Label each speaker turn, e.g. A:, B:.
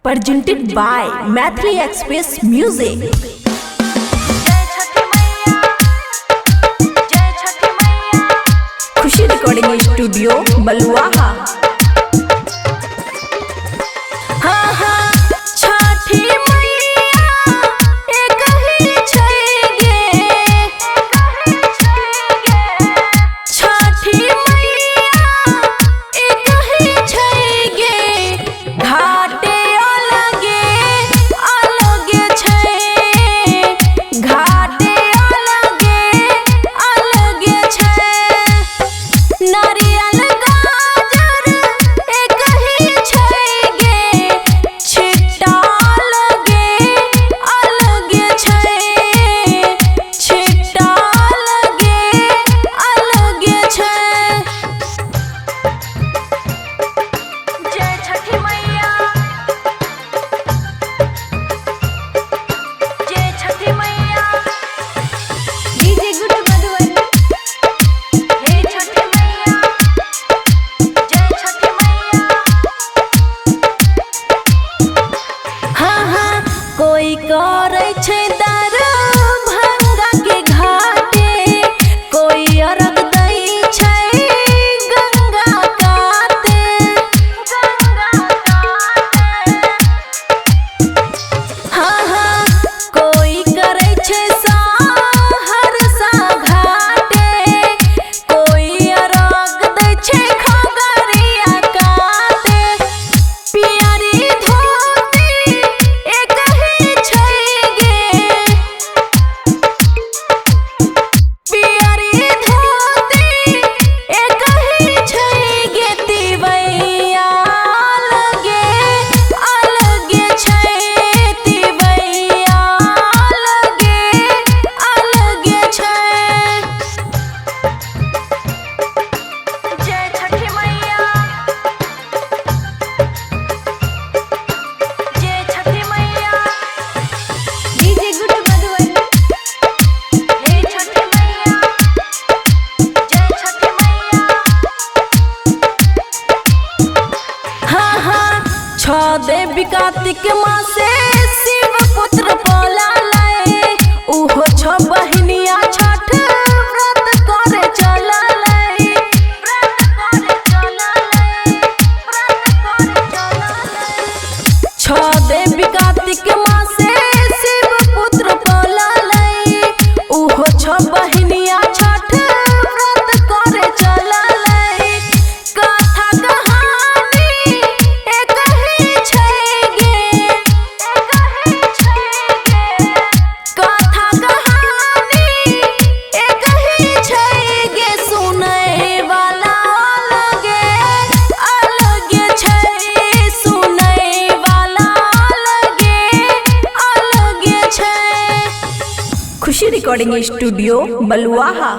A: presented by Maithili Express Music. Khushi recording studio Baluaha. कोई करे छे दारू भंगा के घाटे, कोई अरग दई छे गंगा काते। हाँ हाँ कोई करे छे सहरसा घाटे, कोई अरग दई छे खगड़िया काते। पियारी देवी कार्तिक माँ से शिव पुत्र बोला लाए, उहो छ बहिनिया छठ व्रत करे चला लाए। छ देवी कार्तिक माँ से शिव पुत्र बोला लाए, उहो छ बहिनिया छठ व्रत करे चला लाए। कथा कहानी खुशी रिकॉर्डिंग स्टूडियो बलुआहा।